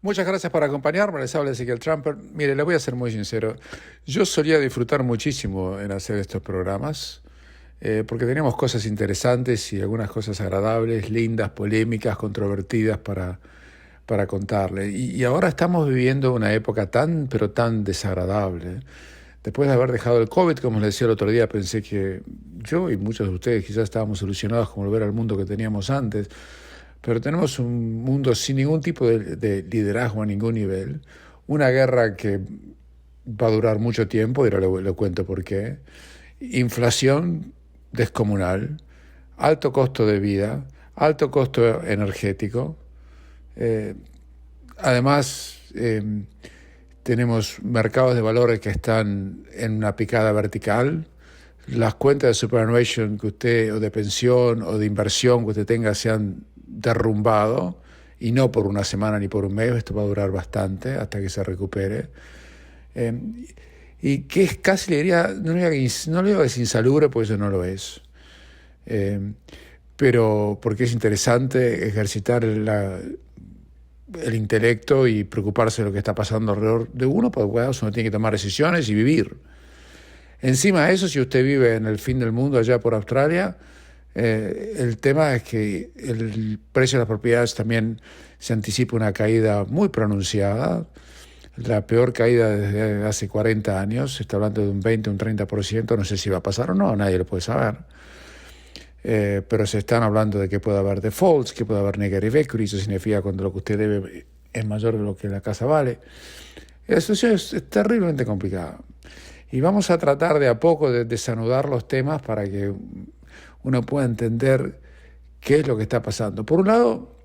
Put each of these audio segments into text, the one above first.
Muchas gracias por acompañarme, les habla Ezequiel Trumper. Mire, le voy a ser muy sincero. Yo solía disfrutar muchísimo en hacer estos programas, porque teníamos cosas interesantes y algunas cosas agradables, lindas, polémicas, controvertidas para contarle. Y ahora estamos viviendo una época tan, pero tan desagradable. Después de haber dejado el COVID, como les decía el otro día, pensé que yo y muchos de ustedes quizás estábamos ilusionados con volver al mundo que teníamos antes, pero tenemos un mundo sin ningún tipo de liderazgo a ningún nivel, una guerra que va a durar mucho tiempo, y ahora le cuento por qué, inflación descomunal, alto costo de vida, alto costo energético, eh, además tenemos mercados de valores que están en una picada vertical. Las cuentas de superannuation que usted, o de pensión, o de inversión que usted tenga, se han derrumbado, y no por una semana ni por un mes. Esto va a durar bastante hasta que se recupere. Y que es casi, le diría, no le digo que es insalubre, porque eso no lo es. Pero porque es interesante ejercitar el intelecto y preocuparse de lo que está pasando alrededor de uno, porque uno tiene que tomar decisiones y vivir. Encima de eso, si usted vive en el fin del mundo allá por Australia, el tema es que el precio de las propiedades también se anticipa una caída muy pronunciada, la peor caída desde hace 40 años, se está hablando de un 20, un 30%, no sé si va a pasar o no, nadie lo puede saber. Pero se están hablando de que puede haber defaults, que puede haber negative equity, eso significa cuando lo que usted debe es mayor de lo que la casa vale. La situación es terriblemente complicada. Y vamos a tratar de a poco de desanudar los temas para que uno pueda entender qué es lo que está pasando. Por un lado,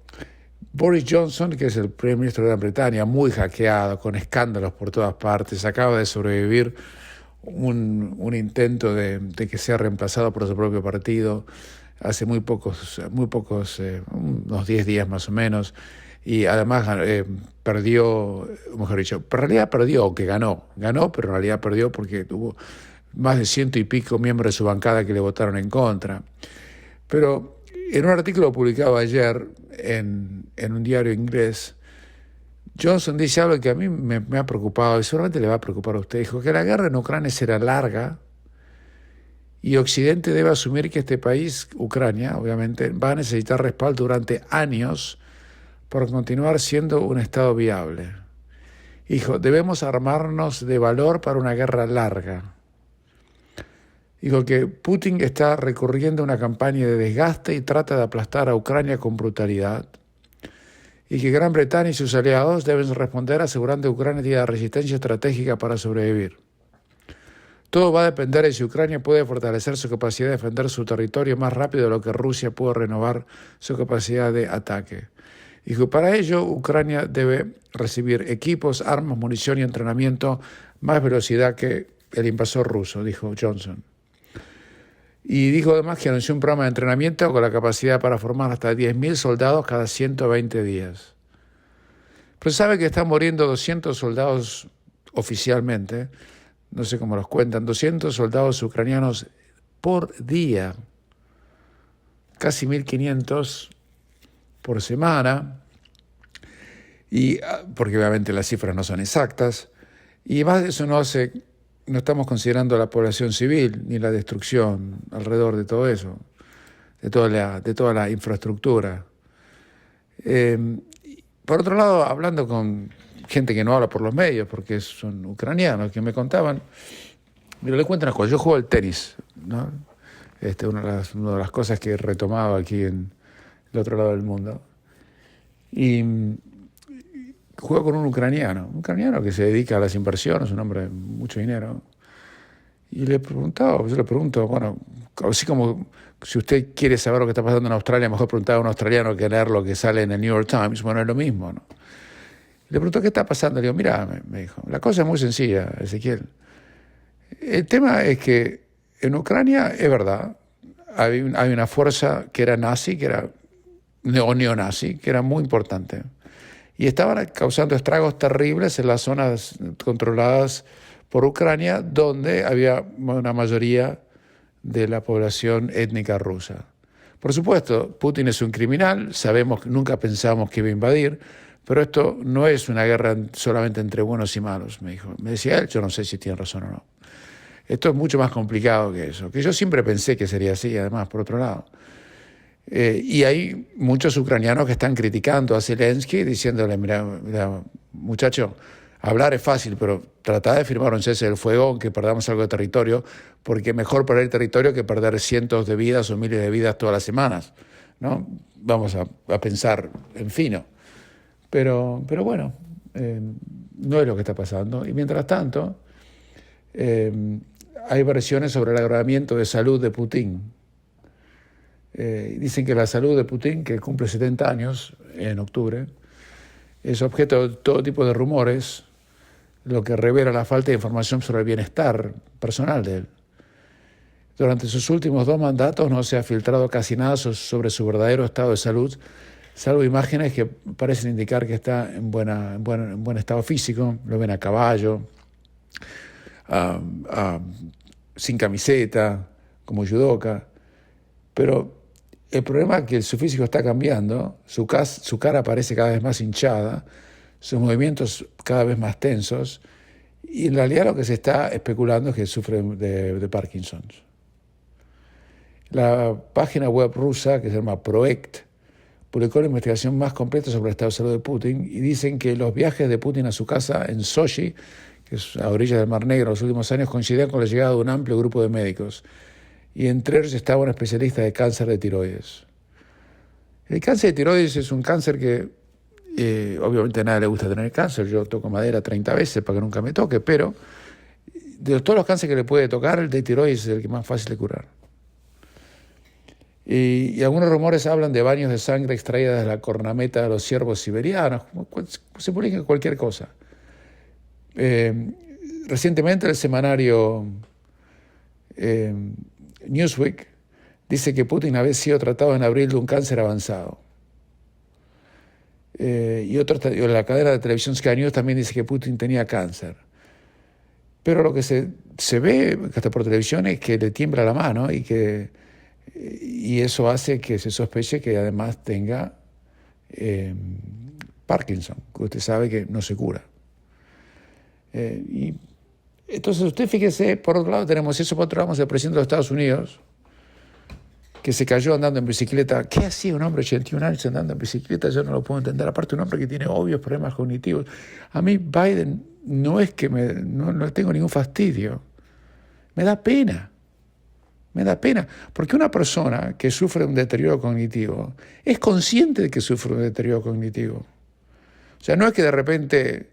Boris Johnson, que es el primer ministro de Gran Bretaña, muy hackeado, con escándalos por todas partes, acaba de sobrevivir un intento de que sea reemplazado por su propio partido hace muy pocos, unos 10 días más o menos, y además perdió, mejor dicho, en realidad perdió, aunque ganó, pero en realidad perdió porque tuvo más de 100 y pico miembros de su bancada que le votaron en contra. Pero en un artículo publicado ayer en un diario inglés, Johnson dice algo que a mí me ha preocupado, y seguramente le va a preocupar a usted. Dijo que la guerra en Ucrania será larga y Occidente debe asumir que este país, Ucrania, obviamente, va a necesitar respaldo durante años por continuar siendo un Estado viable. Dijo, debemos armarnos de valor para una guerra larga. Dijo que Putin está recurriendo a una campaña de desgaste y trata de aplastar a Ucrania con brutalidad, y que Gran Bretaña y sus aliados deben responder asegurando que Ucrania tiene la resistencia estratégica para sobrevivir. Todo va a depender de si Ucrania puede fortalecer su capacidad de defender su territorio más rápido de lo que Rusia pudo renovar su capacidad de ataque. Dijo, para ello Ucrania debe recibir equipos, armas, munición y entrenamiento más velocidad que el invasor ruso, dijo Johnson. Y dijo además que anunció un programa de entrenamiento con la capacidad para formar hasta 10.000 soldados cada 120 días. Pero sabe que están muriendo 200 soldados oficialmente, no sé cómo los cuentan, 200 soldados ucranianos por día, casi 1.500 por semana, y porque obviamente las cifras no son exactas, y más de eso no estamos considerando la población civil ni la destrucción alrededor de todo eso, de toda la infraestructura. Por otro lado, hablando con gente que no habla por los medios, porque son ucranianos, que me contaban, mira, le cuento una cosa, yo juego al tenis, ¿no? Una de las cosas que he retomado aquí en el otro lado del mundo. Y juego con un ucraniano que se dedica a las inversiones, un hombre de mucho dinero. Y yo le pregunto, bueno, así como si usted quiere saber lo que está pasando en Australia, mejor preguntar a un australiano que leer lo que sale en el New York Times. Bueno, es lo mismo, ¿no? Le preguntó qué está pasando. Le digo, mira, me dijo, la cosa es muy sencilla, Ezequiel. El tema es que en Ucrania, es verdad, hay una fuerza que era nazi, que era neonazi, que era muy importante. Y estaban causando estragos terribles en las zonas controladas por Ucrania, donde había una mayoría de la población étnica rusa. Por supuesto, Putin es un criminal, nunca pensamos que iba a invadir, Pero esto no es una guerra solamente entre buenos y malos, me dijo. Me decía él, yo no sé si tiene razón o no. Esto es mucho más complicado que eso, que yo siempre pensé que sería así, además, por otro lado. Y hay muchos ucranianos que están criticando a Zelensky, diciéndole, mira, muchacho, hablar es fácil, pero tratar de firmar un cese del fuego, aunque perdamos algo de territorio, porque mejor perder territorio que perder cientos de vidas o miles de vidas todas las semanas, ¿no? Vamos a pensar en fino. Pero bueno, no es lo que está pasando. Y mientras tanto, hay versiones sobre el agravamiento de salud de Putin. Dicen que la salud de Putin, que cumple 70 años en octubre, es objeto de todo tipo de rumores, lo que revela la falta de información sobre el bienestar personal de él. Durante sus últimos 2 mandatos no se ha filtrado casi nada sobre su verdadero estado de salud, salvo imágenes que parecen indicar que está en buen estado físico. Lo ven a caballo, sin camiseta, como judoka. Pero el problema es que su físico está cambiando, su cara parece cada vez más hinchada, sus movimientos cada vez más tensos, y en realidad lo que se está especulando es que sufre de Parkinson. La página web rusa, que se llama Proekt, publicó la investigación más completa sobre el estado de salud de Putin y dicen que los viajes de Putin a su casa en Sochi, que es a orillas del Mar Negro, en los últimos años coincidían con la llegada de un amplio grupo de médicos. Y entre ellos estaba un especialista de cáncer de tiroides. El cáncer de tiroides es un cáncer que obviamente a nadie le gusta tener cáncer. Yo toco madera 30 veces para que nunca me toque, pero de todos los cánceres que le puede tocar, el de tiroides es el que más fácil de curar. Y algunos rumores hablan de baños de sangre extraídas de la cornamenta de los ciervos siberianos. Se publica cualquier cosa. Recientemente el semanario Newsweek dice que Putin había sido tratado en abril de un cáncer avanzado. Y la cadena de televisión Sky News también dice que Putin tenía cáncer. Pero lo que se ve hasta por televisión es que le tiembla la mano y eso hace que se sospeche que además tenga Parkinson, que usted sabe que no se cura. Y entonces usted fíjese, por otro lado tenemos eso, por otro lado tenemos el presidente de los Estados Unidos, que se cayó andando en bicicleta. ¿Qué hacía un hombre de 81 años andando en bicicleta? Yo no lo puedo entender. Aparte, un hombre que tiene obvios problemas cognitivos. A mí Biden no es que no tengo ningún fastidio. Me da pena. Me da pena. Porque una persona que sufre un deterioro cognitivo es consciente de que sufre un deterioro cognitivo. O sea, no es que de repente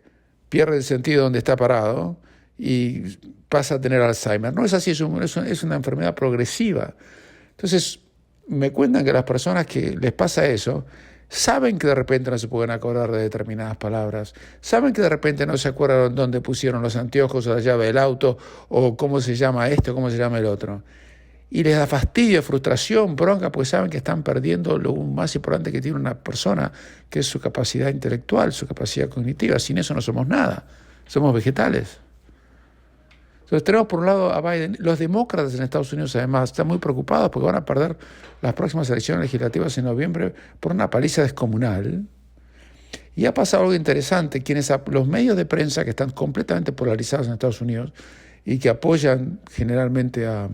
pierde el sentido donde está parado y pasa a tener Alzheimer. No es así, es una enfermedad progresiva. Entonces, me cuentan que las personas que les pasa eso saben que de repente no se pueden acordar de determinadas palabras, saben que de repente no se acuerdan dónde pusieron los anteojos o la llave del auto o cómo se llama esto, cómo se llama el otro. Y les da fastidio, frustración, bronca, porque saben que están perdiendo lo más importante que tiene una persona, que es su capacidad intelectual, su capacidad cognitiva. Sin eso no somos nada, somos vegetales. Entonces tenemos por un lado a Biden. Los demócratas en Estados Unidos además están muy preocupados porque van a perder las próximas elecciones legislativas en noviembre por una paliza descomunal. Y ha pasado algo interesante. Los medios de prensa que están completamente polarizados en Estados Unidos y que apoyan generalmente a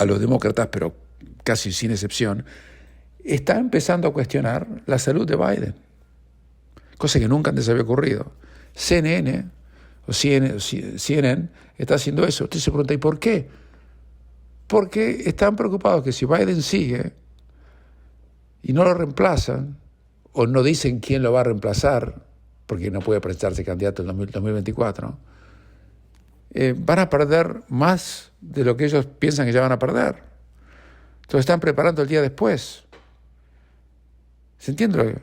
los demócratas, pero casi sin excepción, están empezando a cuestionar la salud de Biden, cosa que nunca antes había ocurrido. CNN está haciendo eso. Usted se pregunta, ¿y por qué? Porque están preocupados que si Biden sigue y no lo reemplazan, o no dicen quién lo va a reemplazar, porque no puede presentarse candidato en 2024, van a perder más de lo que ellos piensan que ya van a perder. Entonces están preparando el día después. ¿Se entiende?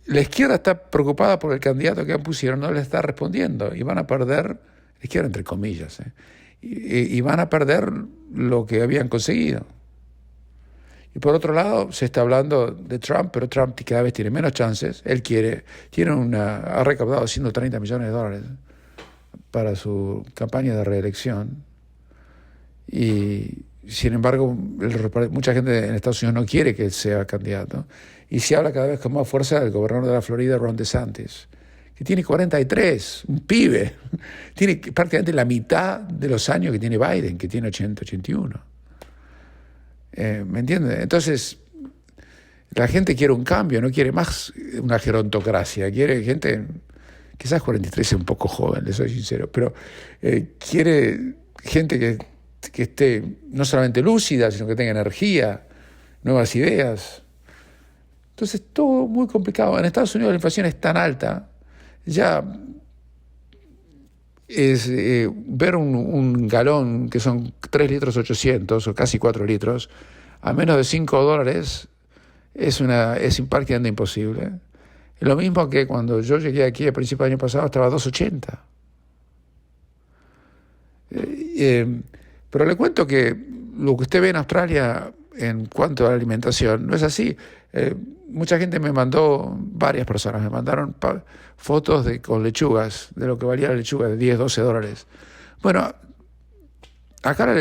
La izquierda está preocupada por el candidato que pusieron, no le está respondiendo, y van a perder, la izquierda entre comillas, y van a perder lo que habían conseguido. Y por otro lado, se está hablando de Trump, pero Trump cada vez tiene menos chances. Él ha recaudado $130 millones para su campaña de reelección, y sin embargo mucha gente en Estados Unidos no quiere que él sea candidato, Y se habla cada vez con más fuerza del gobernador de la Florida, Ron DeSantis, que tiene 43, un pibe. Tiene prácticamente la mitad de los años que tiene Biden, que tiene 80, 81. ¿Me entiendes? Entonces, la gente quiere un cambio, no quiere más una gerontocracia, quiere gente, quizás 43 es un poco joven, le soy sincero, pero quiere gente que esté no solamente lúcida, sino que tenga energía, nuevas ideas. Entonces, todo muy complicado. En Estados Unidos la inflación es tan alta, ya es ver un galón que son 3 litros 800 o casi 4 litros a menos de $5 es prácticamente imposible. Es lo mismo que cuando yo llegué aquí a principios del año pasado estaba a 2.80. Pero le cuento que lo que usted ve en Australia en cuanto a la alimentación no es así. Mucha gente varias personas me mandaron fotos con lechugas, de lo que valía la lechuga, de $10, $12. Bueno, acá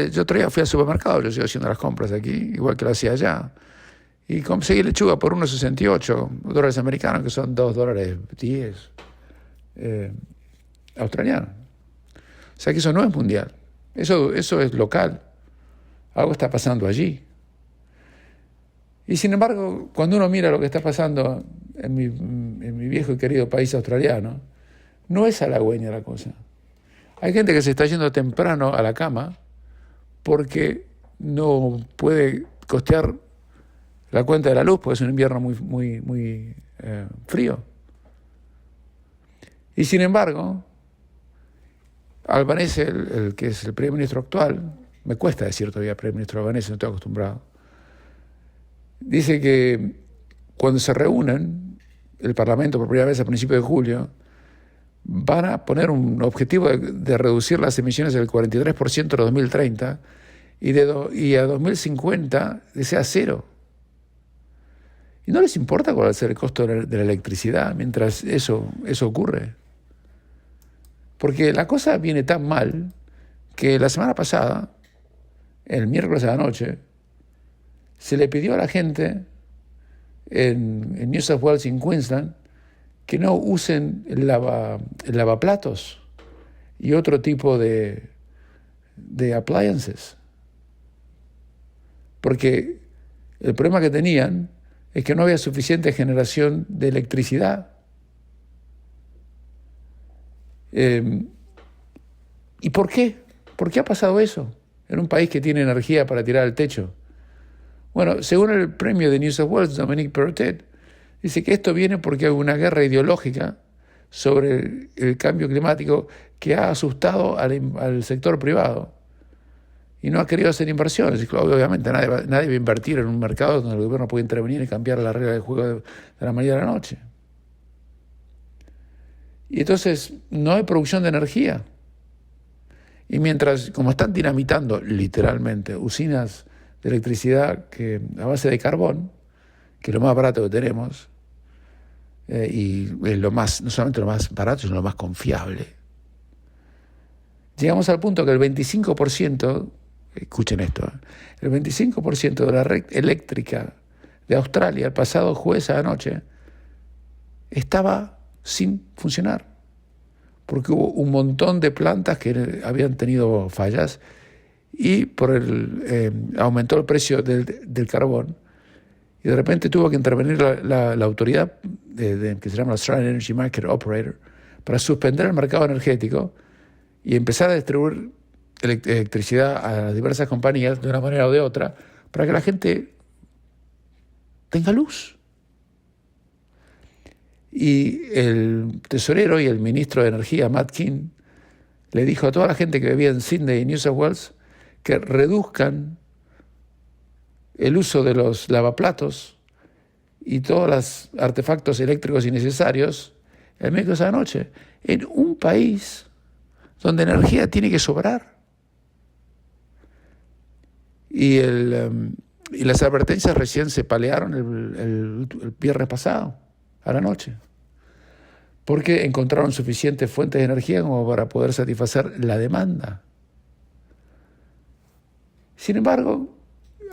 fui al supermercado, yo sigo haciendo las compras aquí, igual que lo hacía allá, y conseguí lechuga por $1.68 americanos, que son $2.10 australianos. O sea que eso no es mundial, eso es local, algo está pasando allí. Y sin embargo, cuando uno mira lo que está pasando en mi viejo y querido país australiano, no es halagüeña la cosa. Hay gente que se está yendo temprano a la cama porque no puede costear la cuenta de la luz, porque es un invierno muy frío. Y sin embargo, Albanese, el que es el primer ministro actual, me cuesta decir todavía primer ministro albanese, no estoy acostumbrado, dice que cuando se reúnen el Parlamento por primera vez a principios de julio, van a poner un objetivo de reducir las emisiones del 43% en 2030 y a 2050 sea cero. Y no les importa cuál va a ser el costo de la electricidad mientras eso ocurre. Porque la cosa viene tan mal que la semana pasada, el miércoles a la noche, se le pidió a la gente en New South Wales y en Queensland que no usen el lavaplatos y otro tipo de appliances. Porque el problema que tenían es que no había suficiente generación de electricidad. ¿Y por qué? ¿Por qué ha pasado eso en un país que tiene energía para tirar al techo? Bueno, según el premio de New South Wales, Dominic Perrottet, dice que esto viene porque hay una guerra ideológica sobre el cambio climático que ha asustado al sector privado y no ha querido hacer inversiones. Y obviamente nadie va a invertir en un mercado donde el gobierno puede intervenir y cambiar la regla del juego de la mañana a la noche. Y entonces no hay producción de energía. Y mientras, como están dinamitando literalmente usinas de electricidad a base de carbón, que es lo más barato que tenemos, y no solamente lo más barato, sino lo más confiable. Llegamos al punto que el 25%, escuchen esto, el 25% de la red eléctrica de Australia el pasado jueves a la noche estaba sin funcionar, porque hubo un montón de plantas que habían tenido fallas y aumentó el precio del carbón. Y de repente tuvo que intervenir la autoridad que se llama Australian Energy Market Operator para suspender el mercado energético y empezar a distribuir electricidad a las diversas compañías de una manera o de otra para que la gente tenga luz. Y el tesorero y el ministro de Energía, Matt King, le dijo a toda la gente que vivía en Sydney y New South Wales que reduzcan el uso de los lavaplatos y todos los artefactos eléctricos innecesarios el miércoles a la noche, en un país donde energía tiene que sobrar. Y las advertencias recién se palearon el viernes pasado, a la noche, porque encontraron suficientes fuentes de energía como para poder satisfacer la demanda. Sin embargo,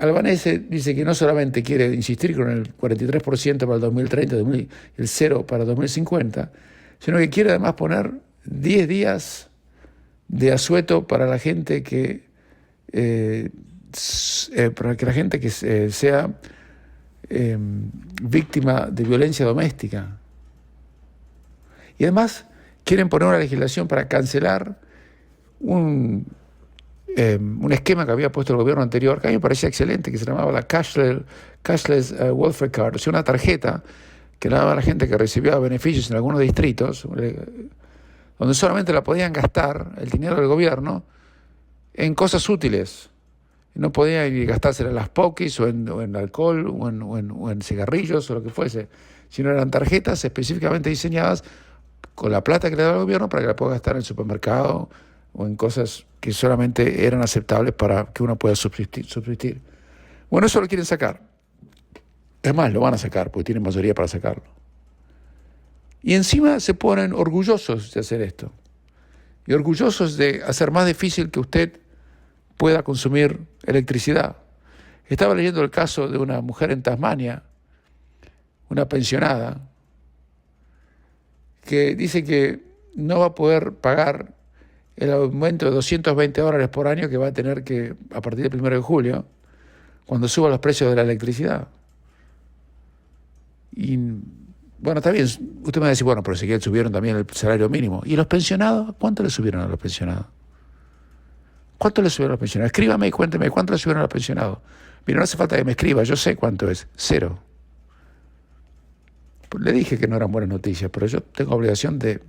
Albanese dice que no solamente quiere insistir con el 43% para el 2030 y el 0 para el 2050, sino que quiere además poner 10 días de asueto para la gente sea víctima de violencia doméstica. Y además quieren poner una legislación para cancelar un esquema que había puesto el gobierno anterior, que a mí me parecía excelente, que se llamaba la Cashless Welfare Card, o sea, una tarjeta que le daba a la gente que recibía beneficios en algunos distritos, donde solamente la podían gastar, el dinero del gobierno, en cosas útiles. No podían ir gastársela en las pokis, o en alcohol, o en cigarrillos, o lo que fuese, sino eran tarjetas específicamente diseñadas con la plata que le daba el gobierno para que la pueda gastar en el supermercado, o en cosas que solamente eran aceptables para que uno pueda subsistir. Bueno, eso lo quieren sacar. Es más, lo van a sacar, porque tienen mayoría para sacarlo. Y encima se ponen orgullosos de hacer esto. Y orgullosos de hacer más difícil que usted pueda consumir electricidad. Estaba leyendo el caso de una mujer en Tasmania, una pensionada, que dice que no va a poder pagar el aumento de $220 por año que va a tener que, a partir del 1 de julio, cuando suban los precios de la electricidad. Y, bueno, está bien, usted me va a decir, bueno, pero si subieron también el salario mínimo. ¿Y los pensionados? ¿Cuánto le subieron a los pensionados? ¿Cuánto le subieron a los pensionados? Escríbame y cuénteme, ¿cuánto le subieron a los pensionados? Mira, no hace falta que me escriba, yo sé cuánto es, 0. Pues le dije que no eran buenas noticias, pero yo tengo obligación de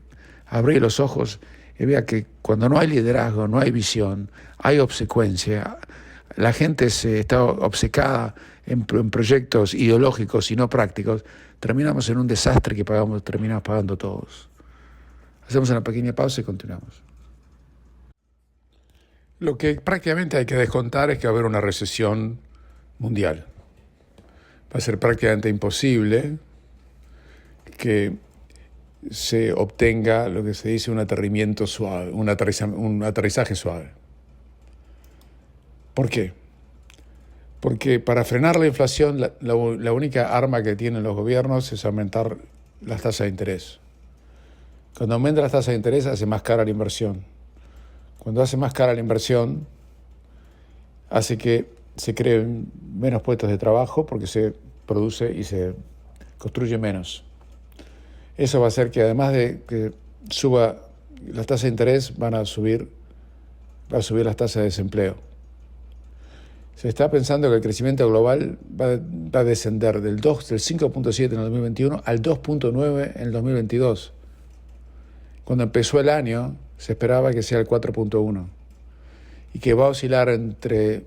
abrir los ojos y vea que cuando no hay liderazgo, no hay visión, hay obsecuencia, la gente está obcecada en proyectos ideológicos y no prácticos, terminamos en un desastre que terminamos pagando todos. Hacemos una pequeña pausa y continuamos. Lo que prácticamente hay que descontar es que va a haber una recesión mundial. Va a ser prácticamente imposible que se obtenga lo que se dice un aterrimiento suave, un aterrizaje suave. ¿Por qué? Porque para frenar la inflación, la única arma que tienen los gobiernos es aumentar las tasas de interés. Cuando aumenta las tasas de interés, hace más cara la inversión. Cuando hace más cara la inversión, hace que se creen menos puestos de trabajo porque se produce y se construye menos. Eso va a hacer que, además de que suba las tasas de interés, va a subir las tasas de desempleo. Se está pensando que el crecimiento global va a descender del 5.7 en el 2021 al 2.9 en el 2022. Cuando empezó el año, se esperaba que sea el 4.1 y que va a oscilar entre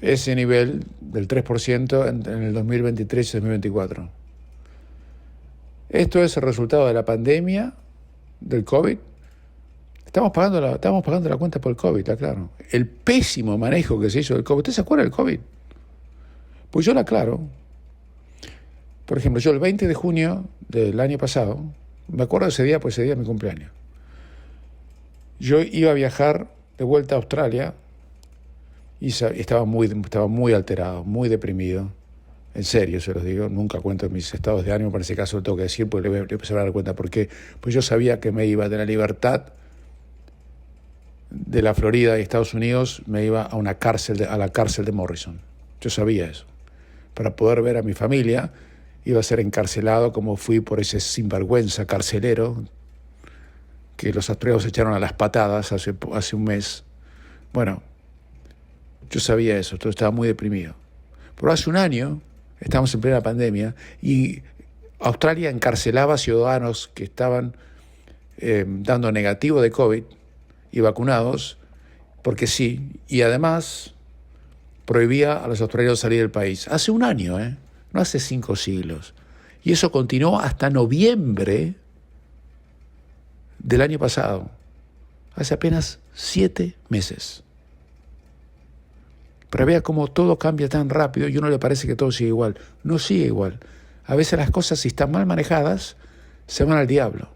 ese nivel del 3% en el 2023 y 2024. Esto es el resultado de la pandemia, del COVID. Estamos pagando la cuenta por el COVID, está claro. El pésimo manejo que se hizo del COVID. ¿Usted se acuerda del COVID? Pues yo lo aclaro. Por ejemplo, yo el 20 de junio del año pasado, me acuerdo de ese día, pues ese día es mi cumpleaños. Yo iba a viajar de vuelta a Australia y estaba muy alterado, muy deprimido. En serio, se los digo, nunca cuento mis estados de ánimo, pero en ese caso lo tengo que decir porque le empecé a dar cuenta. ¿Por qué? Pues yo sabía que me iba de la libertad de la Florida y Estados Unidos, me iba a la cárcel de Morrison. Yo sabía eso. Para poder ver a mi familia, iba a ser encarcelado como fui por ese sinvergüenza carcelero que los austriacos echaron a las patadas hace un mes. Bueno, yo sabía eso, yo estaba muy deprimido. Pero hace un año, estamos en plena pandemia, y Australia encarcelaba a ciudadanos que estaban dando negativo de COVID y vacunados, porque sí, y además prohibía a los australianos salir del país. Hace un año, no hace 5 siglos. Y eso continuó hasta noviembre del año pasado, hace apenas 7 meses. Pero vea cómo todo cambia tan rápido y a uno le parece que todo sigue igual. No sigue igual. A veces las cosas, si están mal manejadas, se van al diablo.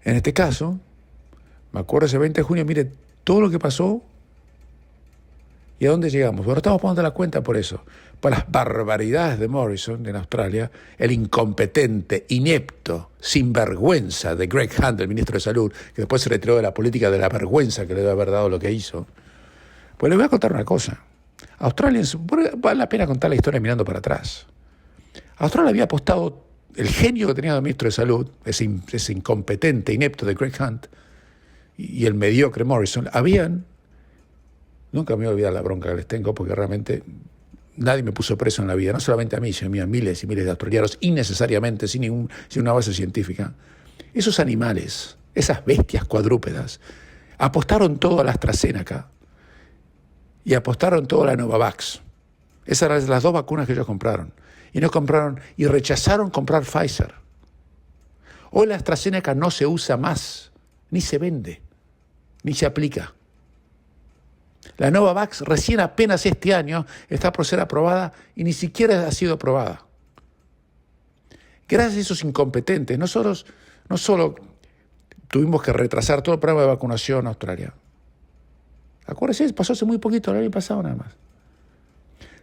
En este caso, me acuerdo ese 20 de junio, mire todo lo que pasó ¿Y a dónde llegamos? Bueno, estamos poniendo la cuenta por eso, por las barbaridades de Morrison en Australia, el incompetente, inepto, sinvergüenza de Greg Hunt, el ministro de Salud, que después se retiró de la política de la vergüenza que le debe haber dado lo que hizo. Pues les voy a contar una cosa. Australia, vale la pena contar la historia mirando para atrás. Australia había apostado, el genio que tenía el ministro de Salud, ese incompetente, inepto de Greg Hunt, y el mediocre Morrison, nunca me voy a olvidar la bronca que les tengo, porque realmente nadie me puso preso en la vida, no solamente a mí, sino a miles y miles de australianos, innecesariamente, sin una base científica. Esos animales, esas bestias cuadrúpedas, apostaron todo a la AstraZeneca y apostaron todo a la Novavax. Esas eran las dos vacunas que ellos compraron. Y rechazaron comprar Pfizer. Hoy la AstraZeneca no se usa más, ni se vende, ni se aplica. La Novavax recién apenas este año está por ser aprobada y ni siquiera ha sido aprobada. Gracias a esos incompetentes, nosotros no solo tuvimos que retrasar todo el programa de vacunación en Australia. Acuérdense, pasó hace muy poquito, el año pasado nada más.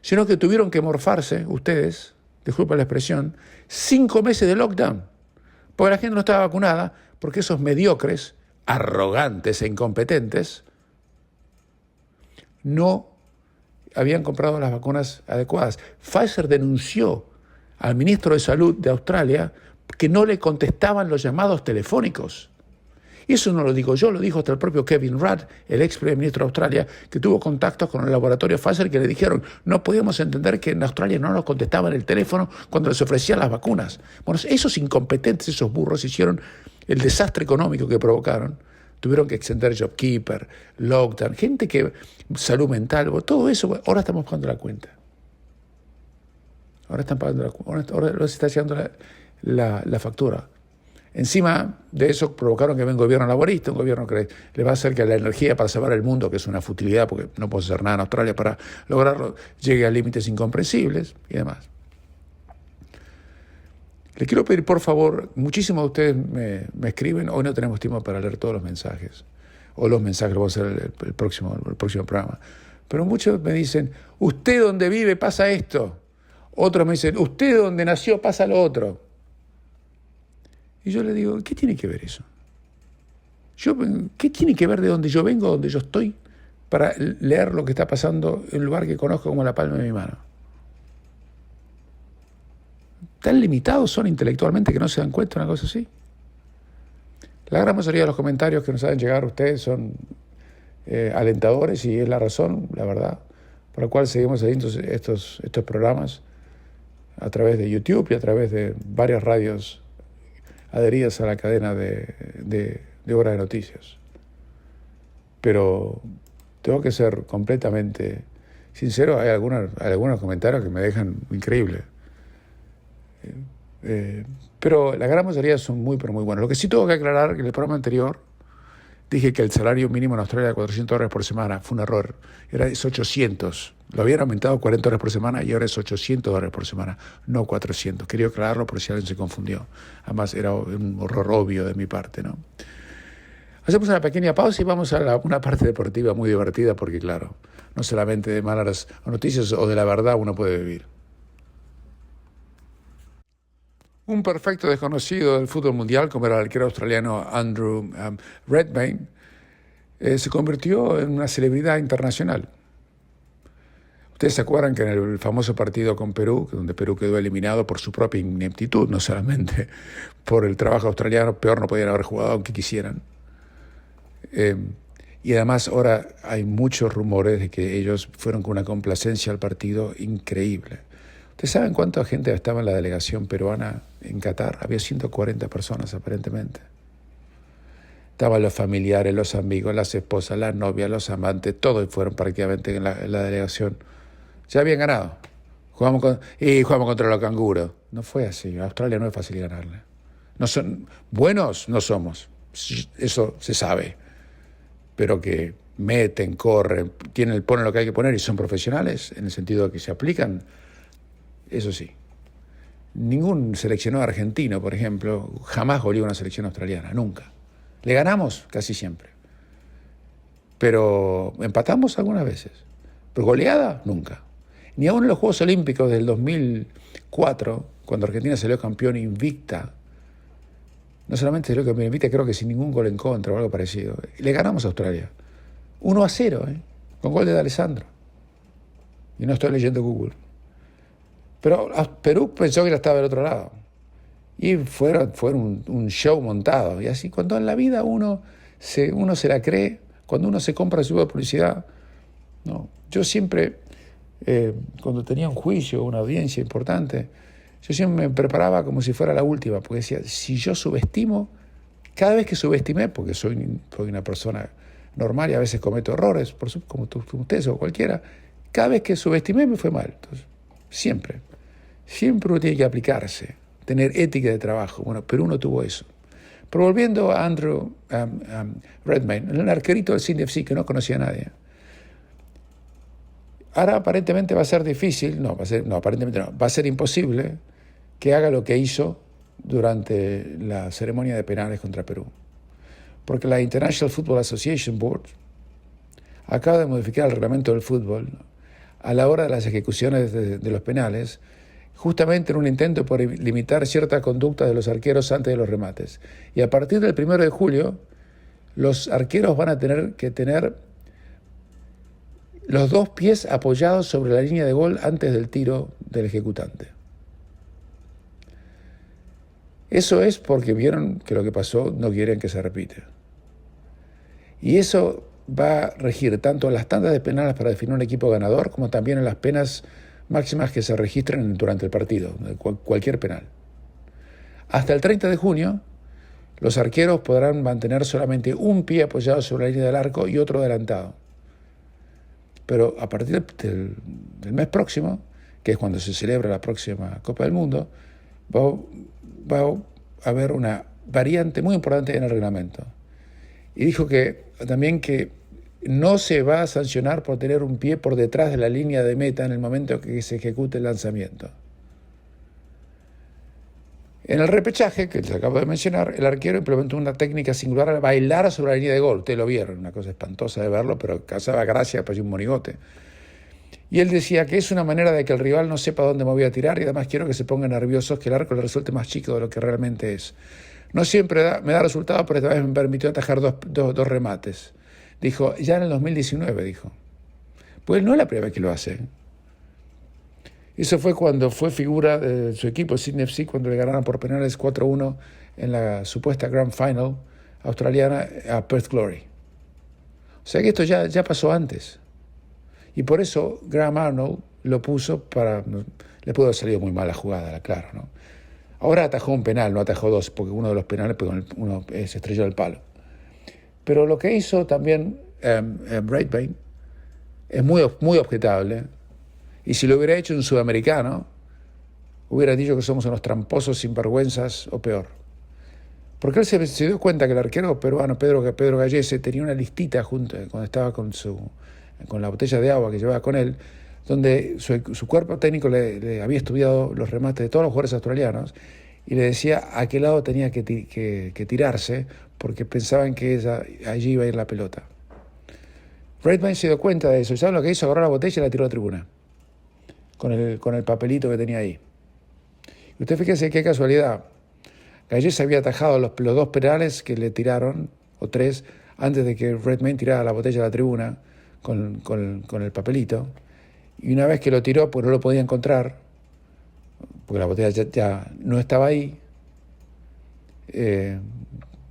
Sino que tuvieron que morfarse, ustedes, disculpen la expresión, 5 meses de lockdown. Porque la gente no estaba vacunada, porque esos mediocres, arrogantes e incompetentes, no habían comprado las vacunas adecuadas. Pfizer denunció al ministro de Salud de Australia que no le contestaban los llamados telefónicos. Y eso no lo digo yo, lo dijo hasta el propio Kevin Rudd, el ex primer ministro de Australia, que tuvo contactos con el laboratorio Pfizer, que le dijeron, no podíamos entender que en Australia no nos contestaban el teléfono cuando les ofrecían las vacunas. Bueno, esos incompetentes, esos burros, hicieron el desastre económico que provocaron. Tuvieron que extender JobKeeper, lockdown, gente que, salud mental, todo eso, ahora estamos pagando la cuenta. Ahora están pagando ahora se está llegando la factura. Encima de eso provocaron que venga un gobierno laborista, un gobierno que le va a hacer que la energía para salvar el mundo, que es una futilidad porque no puede hacer nada en Australia para lograrlo, llegue a límites incomprensibles y demás. Le quiero pedir, por favor, muchísimos de ustedes me escriben, hoy no tenemos tiempo para leer todos los mensajes, o los mensajes lo vamos a hacer el próximo programa, pero muchos me dicen, usted donde vive pasa esto, otros me dicen, usted donde nació pasa lo otro. Y yo le digo, ¿qué tiene que ver eso? ¿Qué tiene que ver de donde yo vengo, donde yo estoy, para leer lo que está pasando en un lugar que conozco como la palma de mi mano? ¿Tan limitados son intelectualmente que no se dan cuenta de una cosa así? La gran mayoría de los comentarios que nos hacen llegar a ustedes son alentadores y es la razón, la verdad, por la cual seguimos haciendo estos programas a través de YouTube y a través de varias radios adheridas a la cadena de Hora de Noticias. Pero tengo que ser completamente sincero, hay algunos comentarios que me dejan increíble. Pero la gran mayoría son muy, pero muy buenos. Lo que sí tengo que aclarar, que en el programa anterior dije que el salario mínimo en Australia era $400 por semana. Fue un error. Es 800. Lo habían aumentado $40 por semana y ahora es $800 por semana, no 400. Quería aclararlo por si alguien se confundió. Además, era un error obvio de mi parte, ¿no? Hacemos una pequeña pausa y vamos a una parte deportiva muy divertida porque, claro, no solamente de malas noticias o de la verdad uno puede vivir. Un perfecto desconocido del fútbol mundial, como era el arquero australiano Andrew Redmayne, se convirtió en una celebridad internacional. Ustedes se acuerdan que en el famoso partido con Perú, donde Perú quedó eliminado por su propia ineptitud, no solamente por el trabajo australiano, peor no podían haber jugado aunque quisieran. Y además ahora hay muchos rumores de que ellos fueron con una complacencia al partido increíble. ¿Ustedes saben cuánta gente estaba en la delegación peruana en Qatar? Había 140 personas aparentemente. Estaban los familiares, los amigos, las esposas, las novias, los amantes, todos fueron prácticamente en la delegación. Ya habían ganado. Jugamos contra los canguros. No fue así. A Australia no es fácil ganarle. No son buenos, no somos. Eso se sabe. Pero que meten, corren, ponen lo que hay que poner y son profesionales, en el sentido de que se aplican, eso sí. Ningún seleccionado argentino, por ejemplo, jamás goleó una selección australiana, nunca. Le ganamos casi siempre. Pero empatamos algunas veces. Pero goleada, nunca. Ni aún en los Juegos Olímpicos del 2004, cuando Argentina salió campeón invicta, no solamente salió campeón invicta, creo que sin ningún gol en contra o algo parecido. Le ganamos a Australia. 1-0, con gol de D'Alessandro. Y no estoy leyendo Google. Pero Perú pensó que ya estaba del otro lado. Y fueron un show montado. Y así, cuando en la vida uno se la cree, cuando uno se compra su publicidad, no. Yo siempre, cuando tenía un juicio, una audiencia importante, yo siempre me preparaba como si fuera la última, porque decía, si yo subestimo, cada vez que subestimé, porque soy una persona normal y a veces cometo errores, como ustedes o cualquiera, cada vez que subestimé me fue mal. Entonces, siempre uno tiene que aplicarse, tener ética de trabajo. Bueno, pero uno tuvo eso. Pero volviendo a Andrew Redmayne, el arquerito del CNFC que no conocía a nadie. Ahora aparentemente va a ser difícil, aparentemente no, va a ser imposible que haga lo que hizo durante la ceremonia de penales contra Perú. Porque la International Football Association Board acaba de modificar el reglamento del fútbol a la hora de las ejecuciones de los penales, justamente en un intento por limitar cierta conducta de los arqueros antes de los remates. Y a partir del 1 de julio, los arqueros van a tener que tener los 2 pies apoyados sobre la línea de gol antes del tiro del ejecutante. Eso es porque vieron que lo que pasó no quieren que se repita. Y eso va a regir tanto en las tandas de penales para definir un equipo ganador, como también en las penas máximas que se registren durante el partido, cualquier penal. Hasta el 30 de junio, los arqueros podrán mantener solamente un pie apoyado sobre la línea del arco y otro adelantado. Pero a partir del mes próximo, que es cuando se celebra la próxima Copa del Mundo, va a haber una variante muy importante en el reglamento. Y dijo también que no se va a sancionar por tener un pie por detrás de la línea de meta en el momento que se ejecute el lanzamiento. En el repechaje, que les acabo de mencionar, el arquero implementó una técnica singular al bailar sobre la línea de gol. Ustedes lo vieron, una cosa espantosa de verlo, pero causaba gracia, parecía un monigote. Y él decía que es una manera de que el rival no sepa dónde me voy a tirar y además quiero que se pongan nerviosos, que el arco le resulte más chico de lo que realmente es. No siempre me da resultado, pero esta vez me permitió atajar dos remates. Dijo, ya en el 2019, dijo. Pues no es la primera vez que lo hace. Eso fue cuando fue figura de su equipo, Sydney FC, cuando le ganaron por penales 4-1 en la supuesta Grand Final australiana a Perth Glory. O sea que esto ya pasó antes. Y por eso Graham Arnold lo puso le pudo haber salido muy mal la jugada, claro, ¿no? Ahora atajó un penal, no atajó 2, porque uno de los penales uno se estrelló al palo. Pero lo que hizo también Redmayne es muy objetable. Y si lo hubiera hecho un sudamericano, hubiera dicho que somos unos tramposos, sinvergüenzas o peor. Porque él se dio cuenta que el arquero peruano, Pedro Gallese, tenía una listita cuando estaba con la botella de agua que llevaba con él, donde su cuerpo técnico le había estudiado los remates de todos los jugadores australianos y le decía a qué lado tenía que tirarse porque pensaban que allí iba a ir la pelota. Redmayne se dio cuenta de eso. ¿Saben lo que hizo? Agarró la botella y la tiró a la tribuna con el papelito que tenía ahí. Y usted fíjese qué casualidad. Gallese había atajado los 2 penales que le tiraron, o 3, antes de que Redmayne tirara la botella a la tribuna con el papelito. Y una vez que lo tiró, pues no lo podía encontrar, porque la botella ya no estaba ahí,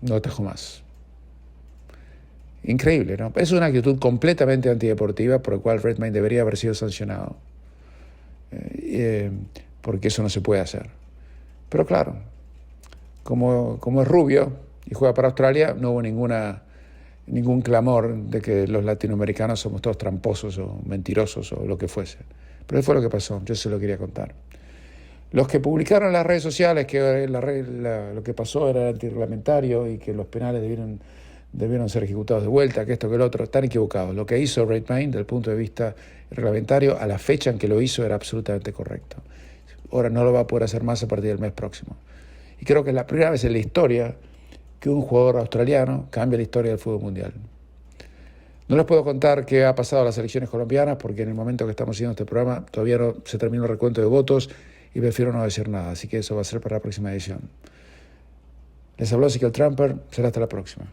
no atajó más. Increíble, ¿no? Es una actitud completamente antideportiva por la cual Redmayne debería haber sido sancionado. Porque eso no se puede hacer. Pero claro, como es rubio y juega para Australia, no hubo ningún clamor de que los latinoamericanos somos todos tramposos o mentirosos o lo que fuese. Pero eso fue lo que pasó, yo se lo quería contar. Los que publicaron en las redes sociales que lo que pasó era antirreglamentario y que los penales debieron ser ejecutados de vuelta, que esto, que el otro, están equivocados. Lo que hizo Redmayne, desde el punto de vista reglamentario, a la fecha en que lo hizo, era absolutamente correcto. Ahora no lo va a poder hacer más a partir del mes próximo. Y creo que es la primera vez en la historia que un jugador australiano cambia la historia del fútbol mundial. No les puedo contar qué ha pasado a las elecciones colombianas porque en el momento que estamos haciendo este programa todavía no se terminó el recuento de votos y prefiero no decir nada, así que eso va a ser para la próxima edición. Les habló Ezequiel Trumper, será hasta la próxima.